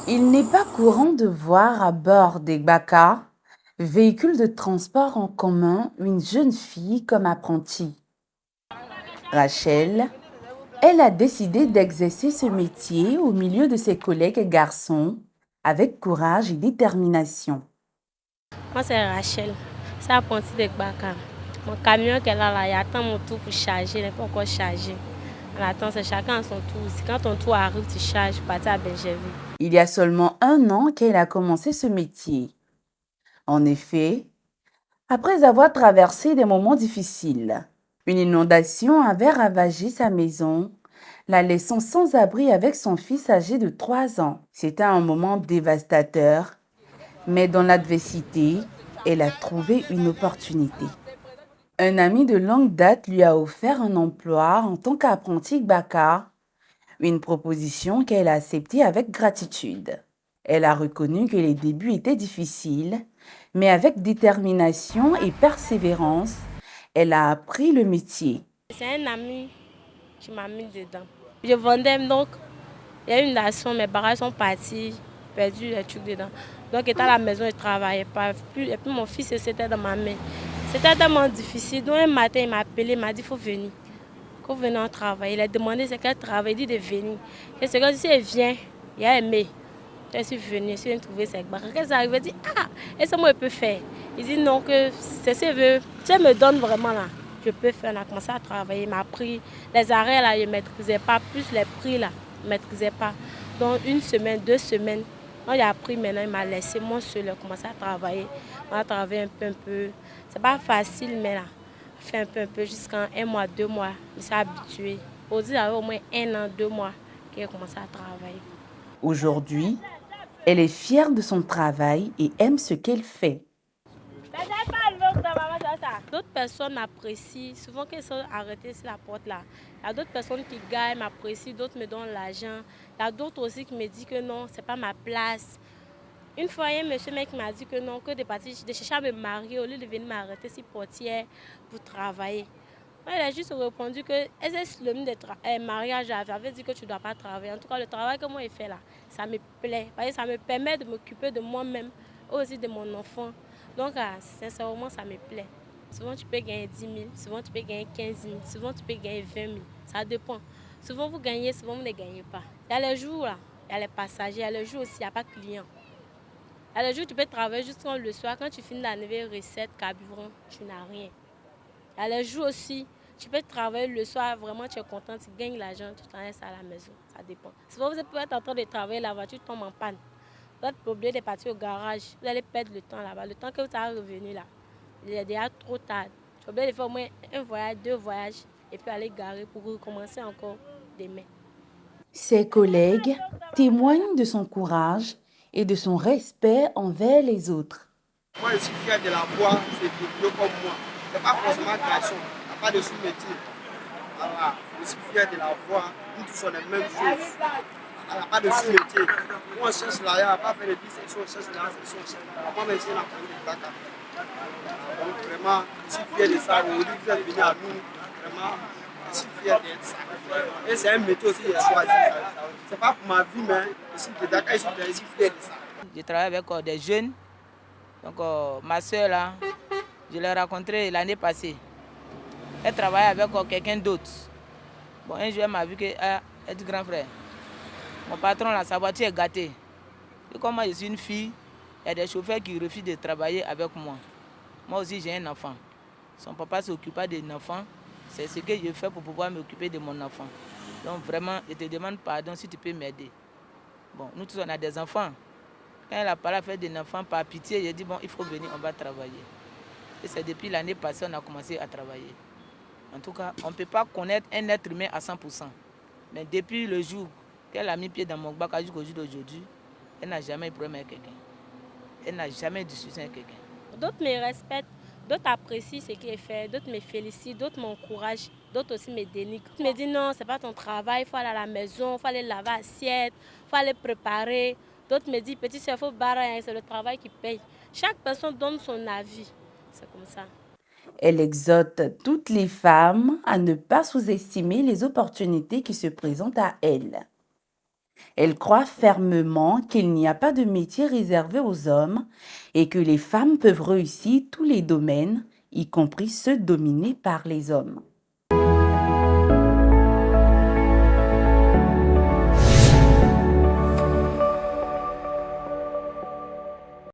Il n'est pas courant de voir à bord des Gbaka, véhicules de transport en commun, une jeune fille comme apprentie. Rachel, elle a décidé d'exercer ce métier au milieu de ses collègues garçons avec courage et détermination. Moi, c'est Rachel. C'est apprenti de Gbaka. Mon camion qu'elle a là, il attend mon tour pour charger, il n'est pas encore chargé. Elle attend, c'est chacun à son tour. Si quand ton tour arrive, tu charges, partir à Benjerville. Il y a seulement 1 an qu'elle a commencé ce métier. En effet, après avoir traversé des moments difficiles, une inondation avait ravagé sa maison, la laissant sans abri avec son fils âgé de 3 ans. C'était un moment dévastateur, mais dans l'adversité, elle a trouvé une opportunité. Un ami de longue date lui a offert un emploi en tant qu'apprenti Gbaka, une proposition qu'elle a acceptée avec gratitude. Elle a reconnu que les débuts étaient difficiles, mais avec détermination et persévérance, elle a appris le métier. C'est un ami qui m'a mis dedans. Je vendais donc, il y a eu une nation, mes bagages sont partis, perdu les trucs dedans. Donc, étant à la maison, je ne travaillais pas. Et puis, mon fils, c'était dans ma main. C'était tellement difficile. Donc, un matin, il m'a appelé, il m'a dit, il faut venir. Quand vous venez en travail, il a demandé c'est quel travail, il dit de venir. Et c'est quand si elle vient, il a aimé. Je suis venue, je suis trouver ses barres. Quand elle arrive, elle dit ah, et ça moi je peux faire. Il dit non, que c'est ce que veut. Si elle me donne vraiment là, je peux faire. On a commencé à travailler, il m'a pris. Les arrêts là, je ne maîtrisais pas, plus les prix là, je ne maîtrisais pas. Donc 1 semaine, 2 semaines, quand j'ai appris maintenant, il m'a laissé moi seul, il a commencé à travailler. On a travaillé un peu. C'est pas facile, mais là. Fait un peu jusqu'à 1 mois, 2 mois, je suis habituée. Aujourd'hui, j'avais au moins 1 an, 2 mois qu'il a commencé à travailler. Aujourd'hui, elle est fière de son travail et aime ce qu'elle fait. D'autres personnes m'apprécient, souvent qu'elles sont arrêtées sur la porte là. Il y a d'autres personnes qui gagnent, m'apprécient, d'autres me donnent l'argent. Il y a d'autres aussi qui me disent que non, c'est pas ma place. Une fois, il y a un monsieur mec qui m'a dit que non, que de chercher à me marier au lieu de venir m'arrêter si portière pour travailler. Moi, elle a juste répondu que le mariage avait dit que tu ne dois pas travailler. En tout cas, le travail que moi je fais là, ça me plaît. Ça me permet de m'occuper de moi-même, aussi de mon enfant. Donc, sincèrement, ça me plaît. Souvent, tu peux gagner 10 000, souvent, tu peux gagner 15 000, souvent, tu peux gagner 20 000. Ça dépend. Souvent, vous gagnez, souvent, vous ne gagnez pas. Il y a les jours là, il y a les passagers, il y a les jours aussi, il n'y a pas de clients. Il y a les jours, tu peux travailler jusqu'au le soir. Quand tu finis la nouvelle recette, carburant, tu n'as rien. Il y a les jours aussi, tu peux travailler le soir, vraiment tu es content, tu gagnes l'argent, tu t'en restes à la maison. Ça dépend. Souvent, vous pouvez être en train de travailler, la voiture tombe en panne. Vous êtes obligé de partir au garage, vous allez perdre le temps là-bas. Le temps que vous êtes revenu là, il est déjà trop tard. Tu es obligé de faire au moins 1 voyage, 2 voyages, et puis aller garer pour recommencer encore demain. Ses collègues témoignent de son courage et de son respect envers les autres. Moi, je suis fier de la voir, c'est vieux comme moi. Ce n'est pas forcément garçon, il n'y a pas de sous-métier. Voilà. Je suis fier de la voir, nous tous on est la même chose. Il n'y a pas de sous-métier. Moi, on cherche là, il n'y a pas fait de 10 sections, on cherche là, on cherche là. Moi, je suis en train de Dakar. Donc, vraiment, je suis fier de ça. Aujourd'hui, vous êtes venus à nous. Vraiment, je suis fier d'être ça. Et c'est un métier aussi que j'ai choisi. Ce n'est pas pour ma vie, mais je suis de Dakar, je suis fier de ça. Je travaille avec des jeunes. Donc, ma soeur, là, je l'ai rencontrée l'année passée. Elle travaille avec quelqu'un d'autre. Bon, un jour, elle m'a vu qu'elle dit grand frère. Mon patron, là, sa voiture est gâtée. Et comme moi, je suis une fille, il y a des chauffeurs qui refusent de travailler avec moi. Moi aussi, j'ai un enfant. Son papa s'occupe pas de l'enfant. C'est ce que je fais pour pouvoir m'occuper de mon enfant. Donc, vraiment, je te demande pardon si tu peux m'aider. Bon, nous tous, on a des enfants. Quand elle a parlé à faire des enfants, par pitié, j'ai dit, bon, il faut venir, on va travailler. Et c'est depuis l'année passée qu'on a commencé à travailler. En tout cas, on ne peut pas connaître un être humain à 100%. Mais depuis le jour qu'elle a mis pied dans mon bac jusqu'au jour d'aujourd'hui, elle n'a jamais eu de problème avec quelqu'un. Elle n'a jamais discuté avec quelqu'un. D'autres me respectent, d'autres apprécient ce qu'il fait, d'autres me félicitent, d'autres m'encouragent, d'autres aussi me dénigrent. D'autres me disent non, c'est pas ton travail, il faut aller à la maison, il faut aller laver l'assiette, il faut aller préparer. D'autres me disent petit soeur, il faut barrer, c'est le travail qui paye. Chaque personne donne son avis. C'est comme ça. Elle exhorte toutes les femmes à ne pas sous-estimer les opportunités qui se présentent à elles. Elle croit fermement qu'il n'y a pas de métier réservé aux hommes et que les femmes peuvent réussir tous les domaines, y compris ceux dominés par les hommes.